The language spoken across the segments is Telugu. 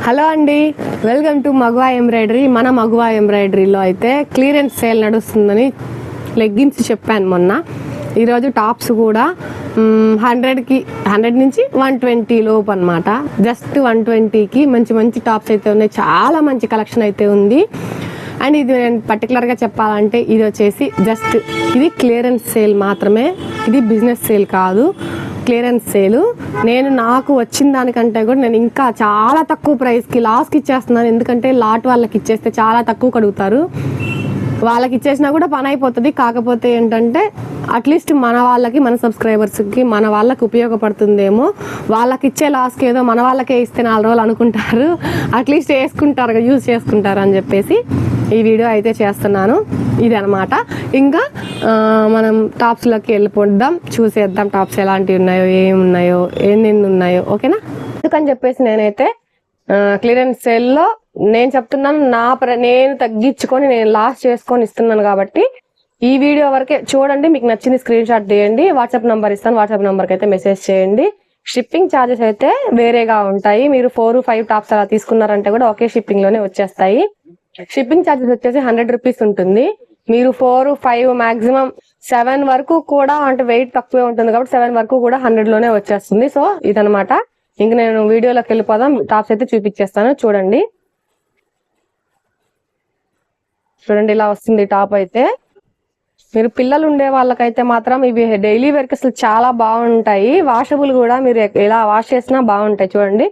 హలో అండి, వెల్కమ్ టు మగువా ఎంబ్రాయిడరీ. మన మగువా ఎంబ్రాయిడరీలో అయితే క్లియరెన్స్ సేల్ నడుస్తుందని లెగ్గిన్స్ చెప్పాను మొన్న. ఈరోజు టాప్స్ కూడా 100 నుంచి 120 లోపు అనమాట. జస్ట్ 120కి మంచి మంచి టాప్స్ అయితే ఉన్నాయి. చాలా మంచి కలెక్షన్ అయితే ఉంది. అండ్ ఇది నేను పర్టికులర్గా చెప్పాలంటే ఇది వచ్చేసి జస్ట్ ఇది క్లియరెన్స్ సేల్ మాత్రమే. ఇది బిజినెస్ సేల్ కాదు, క్లియరెన్స్ సేల్. నేను నాకు వచ్చిన దానికంటే కూడా నేను ఇంకా చాలా తక్కువ ప్రైస్కి లాస్కి ఇచ్చేస్తున్నాను. ఎందుకంటే లాట్ వాళ్ళకి ఇచ్చేస్తే చాలా తక్కువ కడుగుతారు. వాళ్ళకి ఇచ్చేసినా కూడా పని అయిపోతుంది. కాకపోతే ఏంటంటే అట్లీస్ట్ మన వాళ్ళకి, మన సబ్స్క్రైబర్స్కి, మన వాళ్ళకి ఉపయోగపడుతుందేమో. వాళ్ళకి ఇచ్చే లాస్కి ఏదో మన వాళ్ళకే ఇస్తే 4 రోజులు అనుకుంటారు, అట్లీస్ట్ వేసుకుంటారు, యూజ్ చేసుకుంటారు అని చెప్పేసి ఈ వీడియో అయితే చేస్తున్నాను. ఇది అనమాట. ఇంకా మనం టాప్స్లోకి వెళ్ళిపోద్దాం, చూసేద్దాం టాప్స్ ఎలాంటివి ఉన్నాయో, ఏమి ఉన్నాయో, ఎన్ని ఉన్నాయో. ఓకేనా? అందుకని చెప్పేసి నేనైతే క్లియరెన్స్ సేల్లో నేను చెప్తున్నాను, నేను తగ్గించుకొని నేను లాస్ చేసుకొని ఇస్తున్నాను. కాబట్టి ఈ వీడియో వరకే చూడండి. మీకు నచ్చింది స్క్రీన్ షాట్ తీయండి, వాట్సాప్ నెంబర్ ఇస్తాను, వాట్సాప్ నెంబర్కి అయితే మెసేజ్ చేయండి. షిప్పింగ్ ఛార్జెస్ అయితే వేరేగా ఉంటాయి. మీరు 4-5 టాప్స్ అలా తీసుకున్నారంటే కూడా ఒకే షిప్పింగ్ లోనే వచ్చేస్తాయి. షిప్పింగ్ ఛార్జెస్ వచ్చేసి 100 రూపీస్ ఉంటుంది. మీరు 4-5 మాక్సిమం 7 వరకు కూడా, అంటే వెయిట్ తక్కువే ఉంటుంది కాబట్టి 7 వరకు కూడా 100 లోనే వచ్చేస్తుంది. సో ఇదనమాట. ఇంక నేను వీడియోలోకి వెళ్ళిపోదాం. టాప్స్ అయితే చూపించేస్తాను. చూడండి ఇలా వస్తుంది టాప్ అయితే. మీరు పిల్లలు ఉండే వాళ్ళకైతే మాత్రం ఇవి డైలీ వేర్ కి అసలు చాలా బాగుంటాయి. వాషబుల్ కూడా, మీరు ఎలా వాష్ చేసినా బాగుంటాయి. చూడండి,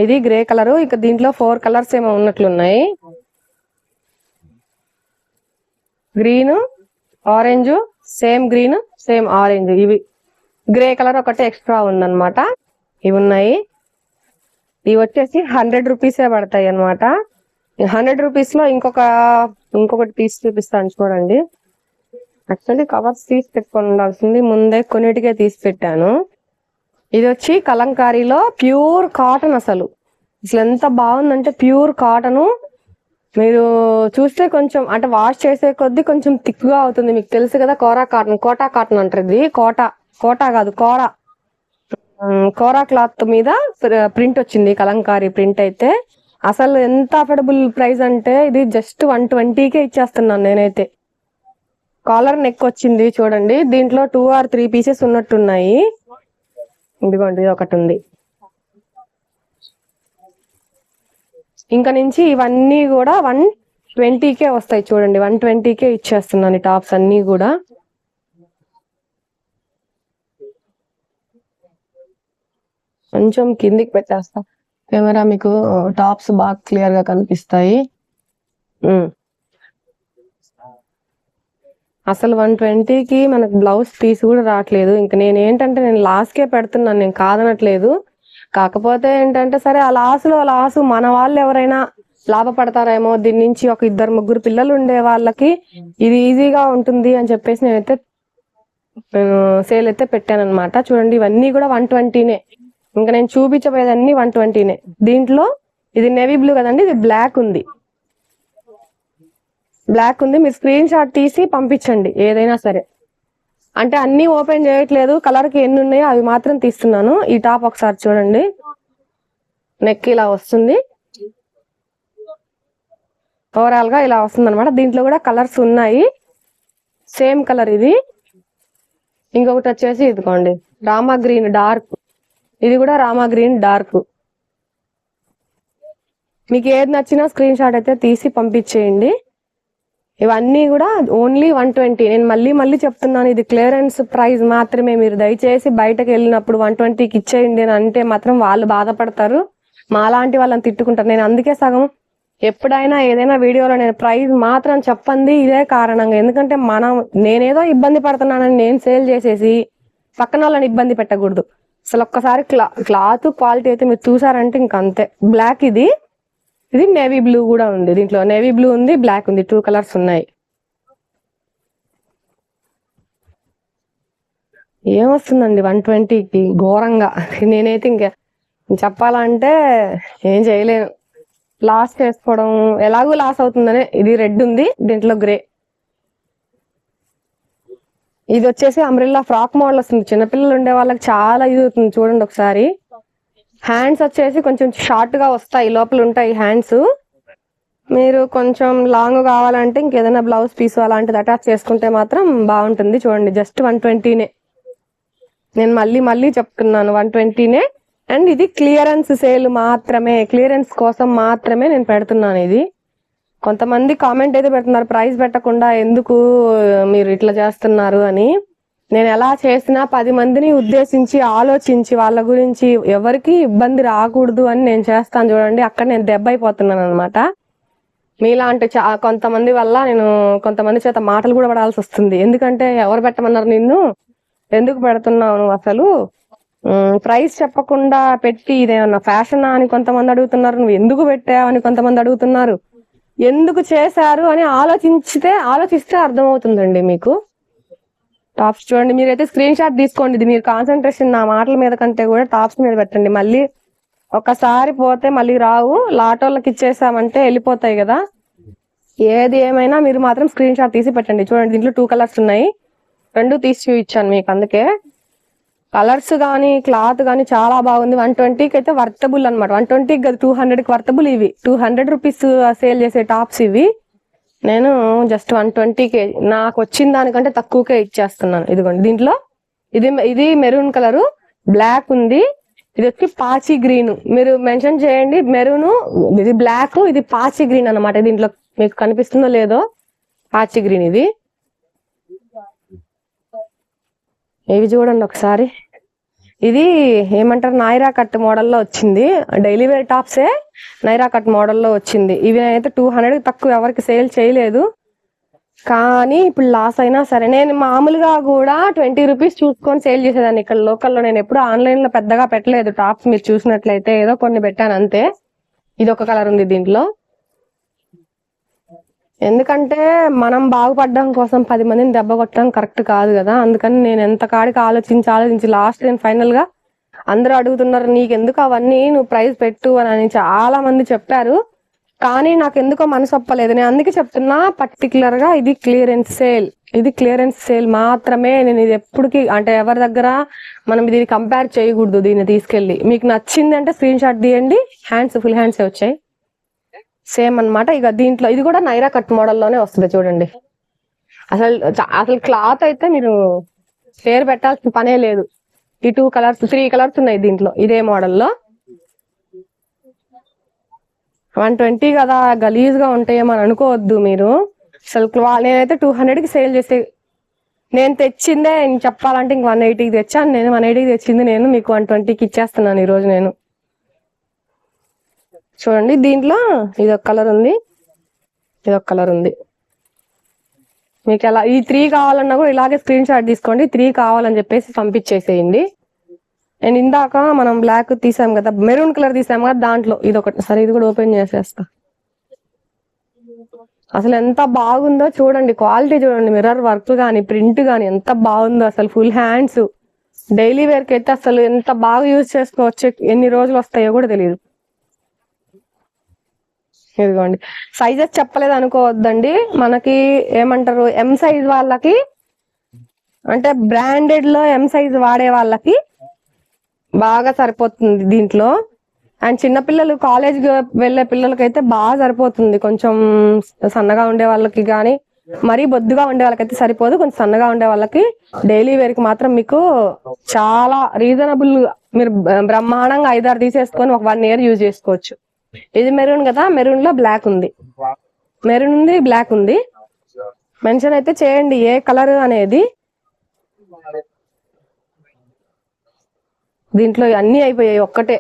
ఇది గ్రే కలర్. ఇక దీంట్లో 4 కలర్స్ ఏమో ఉన్నట్లున్నాయి. Green, orange, same green, same orange. ఇవి గ్రే కలర్ ఒకటి ఎక్స్ట్రా ఉందన్నమాట. ఇవి ఉన్నాయి. ఇవి వచ్చేసి 100 రూపీసే పడతాయి అనమాట. 100 రూపీస్ లో ఇంకొకటి తీసి చూపిస్తాను చూడండి. యాక్చువల్లీ కవర్స్ తీసి పెట్టుకొని ఉండాల్సింది, ముందే కొన్నిటికే తీసి పెట్టాను. ఇది వచ్చి కలంకారీలో ప్యూర్ కాటన్. అసలు ఎంత బాగుందంటే ప్యూర్ కాటన్. మీరు చూస్తే కొంచెం అంటే వాష్ చేసే కొద్దీ కొంచెం థిక్ గా అవుతుంది. మీకు తెలుసు కదా, కోటా కాటన్ అంటారు. ఇది కోటా కాదు, కోరా క్లాత్ మీద ప్రింట్ వచ్చింది, కలంకారీ ప్రింట్ అయితే. అసలు ఎంత అఫోర్డబుల్ ప్రైస్ అంటే ఇది జస్ట్ 120కే ఇచ్చేస్తున్నాను నేనైతే. కాలర్ నెక్ వచ్చింది చూడండి. దీంట్లో 2 or 3 పీసెస్ ఉన్నట్టున్నాయి. ఇదిగోండి, ఒకటి ఉంది. ఇంకా నుంచి ఇవన్నీ కూడా 120కే వస్తాయి. చూడండి, 120కే ఇచ్చేస్తున్నాను ఈ టాప్స్ అన్ని కూడా. కొంచెం కిందికి పెట్టేస్తా, కెమెరా మీకు టాప్స్ బాగా క్లియర్ గా కనిపిస్తాయి. అసలు 120కి మనకు బ్లౌజ్ పీస్ కూడా రావట్లేదు. ఇంకా నేను లాస్కే పెడుతున్నాను, నేను కాదనట్లేదు. కాకపోతే ఏంటంటే సరే, ఆ లాసు మన వాళ్ళు ఎవరైనా లాభపడతారేమో దీని నుంచి. ఒక 2-3 పిల్లలు ఉండే వాళ్ళకి ఇది ఈజీగా ఉంటుంది అని చెప్పేసి నేను సేల్ అయితే పెట్టాను అనమాట. చూడండి, ఇవన్నీ కూడా 120నే. ఇంకా నేను చూపించబోయేదన్నీ 120నే. దీంట్లో ఇది నేవీ బ్లూ కదండి, ఇది బ్లాక్ ఉంది. మీరు స్క్రీన్ షాట్ తీసి పంపించండి ఏదైనా సరే. అంటే అన్ని ఓపెన్ చేయట్లేదు, కలర్ కి ఎన్ని ఉన్నాయో అవి మాత్రం తీస్తున్నాను. ఈ టాప్ ఒకసారి చూడండి, నెక్ ఇలా వస్తుంది. ఓవరాల్ గా ఇలా వస్తుంది అనమాట. దీంట్లో కూడా కలర్స్ ఉన్నాయి. సేమ్ కలర్ ఇది. ఇంకొకటి వచ్చేసి ఇదిగోండి, రామా గ్రీన్ డార్క్. ఇది కూడా రామా గ్రీన్ డార్క్. మీకు ఏది నచ్చినా స్క్రీన్ షాట్ అయితే తీసి పంపించేయండి. ఇవన్నీ కూడా ఓన్లీ 120. నేను మళ్ళీ చెప్తున్నాను, ఇది క్లియరెన్స్ ప్రైస్ మాత్రమే. మీరు దయచేసి బయటకు వెళ్ళినప్పుడు 120కి ఇచ్చేయండి అని అంటే మాత్రం వాళ్ళు బాధపడతారు, మాలాంటి వాళ్ళని తిట్టుకుంటారు. నేను అందుకే సగం ఎప్పుడైనా ఏదైనా వీడియోలో నేను ప్రైస్ మాత్రం చెప్పండి ఇదే కారణంగా. ఎందుకంటే నేనేదో ఇబ్బంది పడుతున్నానని నేను సేల్ చేసేసి పక్కన వాళ్ళని ఇబ్బంది పెట్టకూడదు. అసలు ఒక్కసారి క్లాత్ క్వాలిటీ అయితే మీరు చూసారంటే ఇంక అంతే. బ్లాక్ ఇది నేవీ బ్లూ కూడా ఉంది. దీంట్లో నేవీ బ్లూ ఉంది, బ్లాక్ ఉంది, 2 కలర్స్ ఉన్నాయి. ఏమొస్తుందండి 120కి ఘోరంగా. నేనైతే ఇంకా చెప్పాలంటే ఏం చేయలేను. లాస్ చేసుకోవడం ఎలాగో లాస్ అవుతుందనే. ఇది రెడ్ ఉంది, దీంట్లో గ్రే. ఇది వచ్చేసి అంబ్రెల్లా ఫ్రాక్ మోడల్ వస్తుంది. చిన్నపిల్లలు ఉండే వాళ్ళకి చాలా యూజ్ అవుతుంది. చూడండి ఒకసారి, హ్యాండ్స్ వచ్చేసి కొంచెం షార్ట్ గా వస్తాయి, లోపల ఉంటాయి హ్యాండ్స్. మీరు కొంచెం లాంగ్ కావాలంటే ఇంకేదైనా బ్లౌజ్ పీస్ అలాంటిది అటాచ్ చేసుకుంటే మాత్రం బాగుంటుంది. చూడండి జస్ట్ 120నే. నేను మళ్ళీ చెప్తున్నాను 120నే. అండ్ ఇది క్లియరెన్స్ సేల్ మాత్రమే, క్లియరెన్స్ కోసం మాత్రమే నేను పెడుతున్నాను ఇది. కొంతమంది కామెంట్ అయితే పెడుతున్నారు ప్రైస్ పెట్టకుండా ఎందుకు మీరు ఇట్లా చేస్తున్నారు అని. నేను ఎలా చేసినా 10 మందిని ఉద్దేశించి ఆలోచించి వాళ్ళ గురించి ఎవరికి ఇబ్బంది రాకూడదు అని నేను చేస్తాను. చూడండి అక్కడ నేను దెబ్బ అయిపోతున్నాను అనమాట. మీలాంటి కొంతమంది వల్ల నేను కొంతమంది చేత మాటలు కూడా పడాల్సి వస్తుంది. ఎందుకంటే ఎవరు పెట్టమన్నారు నిన్ను, ఎందుకు పెడుతున్నావు నువ్వు అసలు, ప్రైస్ చెప్పకుండా పెట్టి ఇదేమన్నా ఫ్యాషన్ అని కొంతమంది అడుగుతున్నారు, నువ్వు ఎందుకు పెట్టావు అని కొంతమంది అడుగుతున్నారు. ఎందుకు చేశారు అని ఆలోచిస్తే అర్థమవుతుందండి మీకు. టాప్స్ చూడండి, మీరైతే స్క్రీన్ షాట్ తీసుకోండి. ఇది మీరు కాన్సన్ట్రేషన్ నా మాటల మీద కంటే కూడా టాప్స్ మీద పెట్టండి. మళ్ళీ ఒకసారి పోతే మళ్ళీ రావు, లాటోళ్ళకి ఇచ్చేసామంటే వెళ్ళిపోతాయి కదా. ఏది ఏమైనా మీరు మాత్రం స్క్రీన్ షాట్ తీసి పెట్టండి. చూడండి దీంట్లో 2 కలర్స్ ఉన్నాయి, 2 తీసి చూపించాను మీకు. అందుకే కలర్స్ కానీ క్లాత్ కానీ చాలా బాగుంది. 120కి అయితే వర్తబుల్ అనమాట. 120కి కదా 200కి వర్తబుల్. ఇవి 200 రూపీస్ సేల్ చేసే టాప్స్ ఇవి. నేను జస్ట్ 120కే నాకు వచ్చిన దానికంటే తక్కువకే ఇచ్చేస్తున్నాను. ఇదిగోండి దీంట్లో ఇది మెరూన్ కలరు, బ్లాక్ ఉంది. ఇది వచ్చి పాచి గ్రీన్. మీరు మెన్షన్ చేయండి మెరూన్, ఇది బ్లాక్, ఇది పాచి గ్రీన్ అనమాట. దీంట్లో మీకు కనిపిస్తుందో లేదో, పాచి గ్రీన్. ఇవి చూడండి ఒకసారి. ఇది ఏమంటారు, నైరా కట్ మోడల్లో వచ్చింది. డైలీ వేర్ టాప్సే నైరా కట్ మోడల్లో వచ్చింది. ఇవి అయితే 200 తక్కువ ఎవరికి సేల్ చేయలేదు. కానీ ఇప్పుడు లాస్ అయినా సరే, నేను మామూలుగా కూడా 20 రూపీస్ చూసుకొని సేల్ చేసేదాన్ని ఇక్కడ లోకల్లో. నేను ఎప్పుడు ఆన్లైన్ లో పెద్దగా పెట్టలేదు టాప్స్. మీరు చూసినట్లయితే ఏదో కొన్ని పెట్టాను అంతే. ఇది ఒక కలర్ ఉంది దీంట్లో. ఎందుకంటే మనం బాగుపడడం కోసం 10 మందిని దెబ్బ కొట్టడం కరెక్ట్ కాదు కదా. అందుకని నేను ఎంత కాడికి ఆలోచించి లాస్ట్ నేను ఫైనల్ గా, అందరూ అడుగుతున్నారు నీకెందుకు అవన్నీ, నువ్వు ప్రైస్ పెట్టు అని చాలా మంది చెప్పారు. కానీ నాకు ఎందుకో మనసు ఒప్పలేదు. నేను అందుకే చెప్తున్నా పర్టికులర్ గా ఇది క్లియరెన్స్ సేల్. ఇది క్లియరెన్స్ సేల్ మాత్రమే. నేను ఇది ఎప్పటికీ అంటే ఎవరి దగ్గర మనం ఇది కంపేర్ చేయకూడదు. దీన్ని తీసుకెళ్ళి మీకు నచ్చింది అంటే స్క్రీన్ షాట్ తీయండి. హ్యాండ్స్ ఫుల్ హ్యాండ్స్ వచ్చాయి సేమ్ అనమాట. ఇక దీంట్లో ఇది కూడా నైరా కట్ మోడల్లోనే వస్తుంది చూడండి. అసలు క్లాత్ అయితే మీరు పేరు పెట్టాల్సిన పనే లేదు. ఈ 2 కలర్స్ 3 కలర్స్ ఉన్నాయి దీంట్లో ఇదే మోడల్లో. 120 కదా గలీజ్ గా ఉంటాయేమో అని అనుకోవద్దు మీరు. అసలు నేనైతే 200కి సేల్ చేసే, నేను తెచ్చిందే చెప్పాలంటే ఇంక 180కి తెచ్చాను. నేను 180కి తెచ్చింది నేను మీకు 120కి ఇచ్చేస్తున్నాను ఈరోజు నేను. చూడండి దీంట్లో ఇదొక కలర్ ఉంది, ఇదొక కలర్ ఉంది. మీకు ఎలా ఈ 3 కావాలన్నా కూడా ఇలాగే స్క్రీన్ షాట్ తీసుకోండి. 3 కావాలని చెప్పేసి పంపించేసేయండి. అండ్ ఇందాక మనం బ్లాక్ తీసాం కదా, మెరూన్ కలర్ తీసాం కదా, దాంట్లో ఇదొకటి. సరే ఇది కూడా ఓపెన్ చేసేస్తా. అసలు ఎంత బాగుందో చూడండి, క్వాలిటీ చూడండి, మిర్రర్ వర్క్ కానీ ప్రింట్ కానీ ఎంత బాగుందో. అసలు ఫుల్ హ్యాండ్స్ డైలీ వేర్ కి అయితే అసలు ఎంత బాగా యూజ్ చేసుకోవచ్చు. ఎన్ని రోజులు వస్తాయో కూడా తెలియదు. ఇదిగోండి సైజెస్ చెప్పలేదు అనుకోవద్దండి. మనకి ఏమంటారు, ఎం సైజ్ వాళ్ళకి అంటే బ్రాండెడ్ లో ఎం సైజ్ వాడే వాళ్ళకి బాగా సరిపోతుంది దీంట్లో. అండ్ చిన్నపిల్లలు కాలేజ్కి వెళ్ళే పిల్లలకైతే బాగా సరిపోతుంది. కొంచెం సన్నగా ఉండే వాళ్ళకి కానీ మరీ బొద్దుగా ఉండే వాళ్ళకైతే సరిపోదు. కొంచెం సన్నగా ఉండే వాళ్ళకి డైలీ వేర్ కి మాత్రం మీకు చాలా రీజనబుల్, మీరు బ్రహ్మాండంగా 5-6 తీసేసుకొని ఒక 1 year యూజ్ చేసుకోవచ్చు. ఇది మెరూన్ కదా, మెరూన్ లో బ్లాక్ ఉంది, మెరూన్ ఉంది, బ్లాక్ ఉంది. మెన్షన్ అయితే చేయండి ఏ కలర్ అనేది. దీంట్లో అన్ని అయిపోయాయి, ఒక్కటే.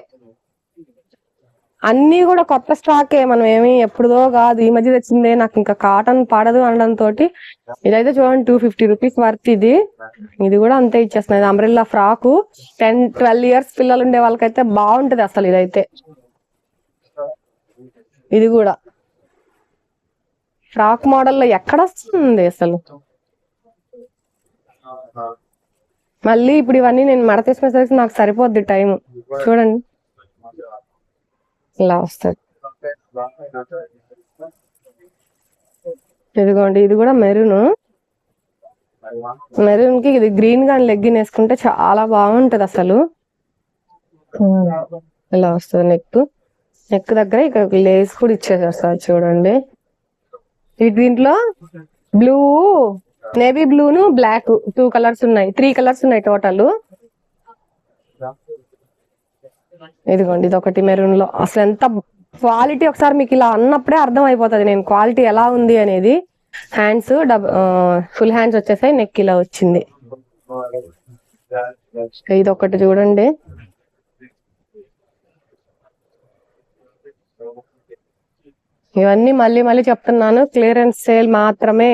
అన్ని కూడా కొత్త స్టాకే, మనం ఏమి ఎప్పుడుదో కాదు, ఈ మధ్య తెచ్చిందే. నాకు ఇంకా కాటన్ పడదు అనడంతో ఇదైతే చూడండి 250 రూపీస్ వర్త్. ఇది కూడా అంతే ఇచ్చేస్తున్నాయి. అంబ్రెల్లా ఫ్రాకు 10-12 years పిల్లలు ఉండే వాళ్ళకైతే బాగుంటది అసలు. ఇదైతే ఇది కూడా ఫ్రాక్ మోడల్లో ఎక్కడ వస్తుంది అసలు. మళ్ళీ ఇప్పుడు ఇవన్నీ నేను మడతేసుకునేసరికి నాకు సరిపోద్ది టైం. చూడండి ఇలా వస్తుంది. ఇదిగోండి ఇది కూడా మెరూన్. మెరూన్ కి ఇది గ్రీన్ గా లెగ్గిన్ వేసుకుంటే చాలా బాగుంటది అసలు. ఇలా వస్తుంది నెక్ దగ్గర ఇక్కడ లేస్ కూడా ఇచ్చేసేస్తారు చూడండి. దీంట్లో బ్లూ, నేవీ బ్లూను బ్లాక్ 2 కలర్స్ ఉన్నాయి, 3 కలర్స్ ఉన్నాయి టోటల్. ఇదిగోండి ఇది ఒకటి మెరూన్ లో. అసలు ఎంత క్వాలిటీ, ఒకసారి మీకు ఇలా అన్నప్పుడే అర్థం అయిపోతుంది నేను క్వాలిటీ ఎలా ఉంది అనేది. హ్యాండ్స్ ఫుల్ హ్యాండ్స్ వచ్చేసాయి, నెక్ ఇలా వచ్చింది. ఇది ఒకటి చూడండి, ఇవన్నీ మళ్ళీ చెప్తున్నాను, క్లియరెన్స్ సేల్ మాత్రమే.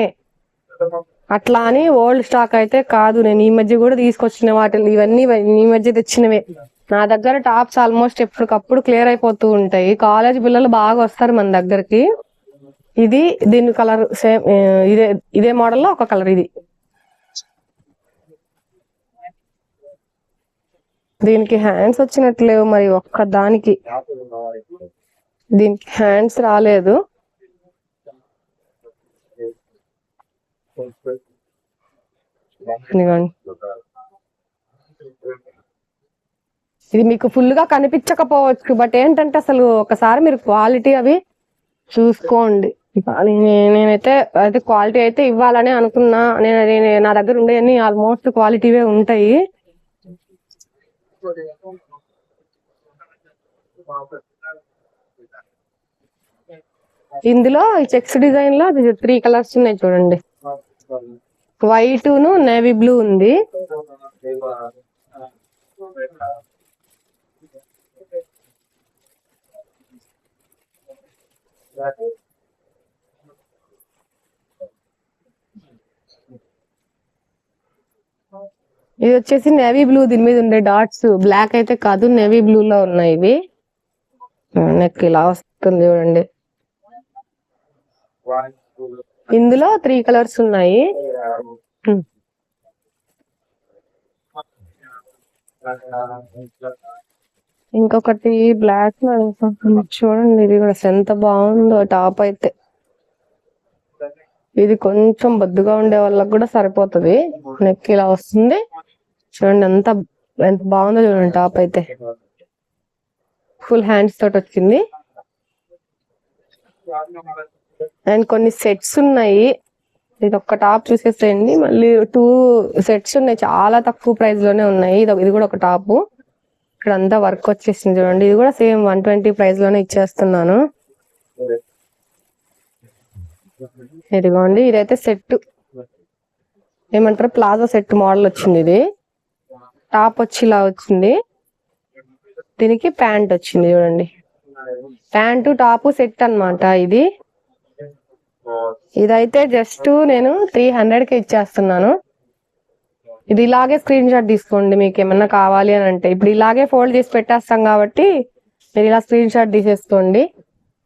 అట్లా అని ఓల్డ్ స్టాక్ అయితే కాదు. నేను ఈ మధ్య కూడా తీసుకొచ్చిన వాటిని, ఇవన్నీ ఈ మధ్య తెచ్చినవే. నా దగ్గర టాప్స్ ఆల్మోస్ట్ ఎప్పటికప్పుడు క్లియర్ అయిపోతూ ఉంటాయి. కాలేజ్ పిల్లలు బాగా వస్తారు మన దగ్గరికి. ఇది దీని కలర్ సేమ్, ఇదే మోడల్ లో ఒక కలర్. ఇది దీనికి హ్యాండ్స్ వచ్చినట్లేవు మరి, ఒక్క దానికి దీనికి హ్యాండ్స్ రాలేదు. ఇది మీకు ఫుల్ గా కనిపించకపోవచ్చు, బట్ ఏంటంటే అసలు ఒకసారి మీరు క్వాలిటీ అవి చూసుకోండి. నేనైతే క్వాలిటీ అయితే ఇవ్వాలని అనుకున్నా. నా దగ్గర ఉండేవన్నీ ఆల్మోస్ట్ క్వాలిటీవే ఉంటాయి. ఇందులో చెక్స్ డిజైన్ లో 3 కలర్స్ ఉన్నాయి చూడండి. వైట్ ను నేవీ బ్లూ ఉంది. ఇది వచ్చేసి నేవీ బ్లూ, దీని మీద ఉండే డాట్స్ బ్లాక్ అయితే కాదు, నేవీ బ్లూ లో ఉన్నాయి ఇవి. నెక్ ఇలా వస్తుంది చూడండి. ఇందులో 3 కలర్స్ ఉన్నాయి. ఇంకొకటి బ్లాక్ చూడండి, ఇది కూడా ఎంత బాగుందో టాప్ అయితే. ఇది కొంచెం బొద్దుగా ఉండే వాళ్ళకి కూడా సరిపోతుంది. నెక్ ఇలా వస్తుంది చూడండి, ఎంత బాగుందో చూడండి టాప్ అయితే. ఫుల్ హ్యాండ్స్ తోటి వచ్చింది. అండ్ కొన్ని సెట్స్ ఉన్నాయి. ఇది ఒక్క టాప్ చూసేసేయండి, మళ్ళీ 2 సెట్స్ ఉన్నాయి, చాలా తక్కువ ప్రైస్ లోనే ఉన్నాయి. ఇది కూడా ఒక టాప్. ఇక్కడ అంతా వర్క్ వచ్చేసింది చూడండి. ఇది కూడా సేమ్ 120 ప్రైస్ లోనే ఇచ్చేస్తున్నాను. ఇదిగోండి, ఇదైతే సెట్ ఏమంటారు, ప్లాజో సెట్ మోడల్ వచ్చింది. ఇది టాప్ వచ్చి ఇలా వచ్చింది, దీనికి ప్యాంట్ వచ్చింది చూడండి. ప్యాంటు టాప్ సెట్ అన్నమాట ఇది. ఇదైతే జస్ట్ నేను 300కి ఇచ్చేస్తున్నాను. ఇది ఇలాగే స్క్రీన్ షాట్ తీసుకోండి మీకు ఏమన్నా కావాలి అని అంటే. ఇప్పుడు ఇలాగే ఫోల్డ్ చేసి పెట్టేస్తాం కాబట్టి మీరు ఇలా స్క్రీన్ షాట్ తీసేసుకోండి.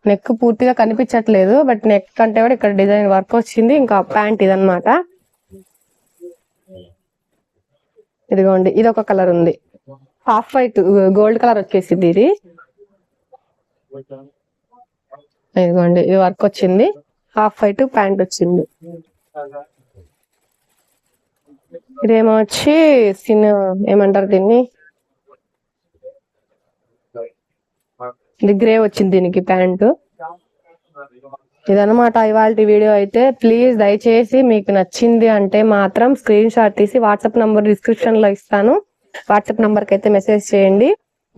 నెక్ పూర్తిగా కనిపించట్లేదు, బట్ నెక్ కంటే కూడా ఇక్కడ డిజైన్ వర్క్ వచ్చింది. ఇంకా ప్యాంట్ ఇదన్నమాట. ఇదిగోండి, ఇది ఒక కలర్ ఉంది, హాఫ్ వైట్ గోల్డ్ కలర్ వచ్చేసింది ఇది. ఇదిగోండి, ఇది వర్క్ వచ్చింది, హాఫ్ వైట్ ప్యాంట్ వచ్చింది. ఇదేమో వచ్చి ఏమంటారు దీన్ని, ఇది గ్రే వచ్చింది దీనికి ప్యాంటు. ఇదన్నమాట ఇవాళ వీడియో అయితే. ప్లీజ్ దయచేసి మీకు నచ్చింది అంటే మాత్రం స్క్రీన్ షాట్ తీసి వాట్సాప్ నంబర్ డిస్క్రిప్షన్ లో ఇస్తాను, వాట్సాప్ నంబర్ కి అయితే మెసేజ్ చేయండి.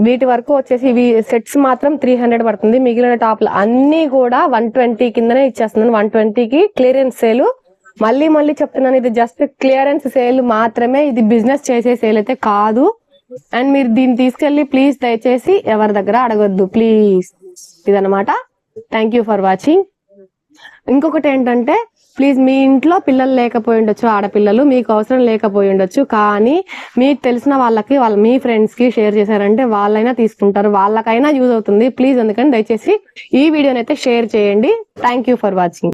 వీటి వరకు వచ్చేసి ఇవి సెట్స్ మాత్రం 300 పడుతుంది. మిగిలిన టాప్లు అన్ని కూడా 120 కిందనే ఇచ్చేస్తున్నాను. 120కి క్లియరెన్స్ సేల్. మళ్ళీ చెప్తున్నాను, ఇది జస్ట్ క్లియరెన్స్ సేల్ మాత్రమే, ఇది బిజినెస్ చేసే సేల్ అయితే కాదు. అండ్ మీరు దీన్ని తీసుకెళ్లి ప్లీజ్ దయచేసి ఎవరి దగ్గర అడగొద్దు ప్లీజ్. ఇదన్నమాట. Thank you for watching. ఇంకొకటి ఏంటంటే, ప్లీజ్ మీ ఇంట్లో పిల్లలు లేకపోయి ఉండొచ్చు, ఆడపిల్లలు మీకు అవసరం లేకపోయి ఉండొచ్చు, కానీ మీకు తెలిసిన వాళ్ళకి మీ ఫ్రెండ్స్ కి షేర్ చేశారంటే వాళ్ళైనా తీసుకుంటారు, వాళ్ళకైనా యూజ్ అవుతుంది. ప్లీజ్ అందుకని దయచేసి ఈ వీడియోని అయితే షేర్ చేయండి. Thank you for watching.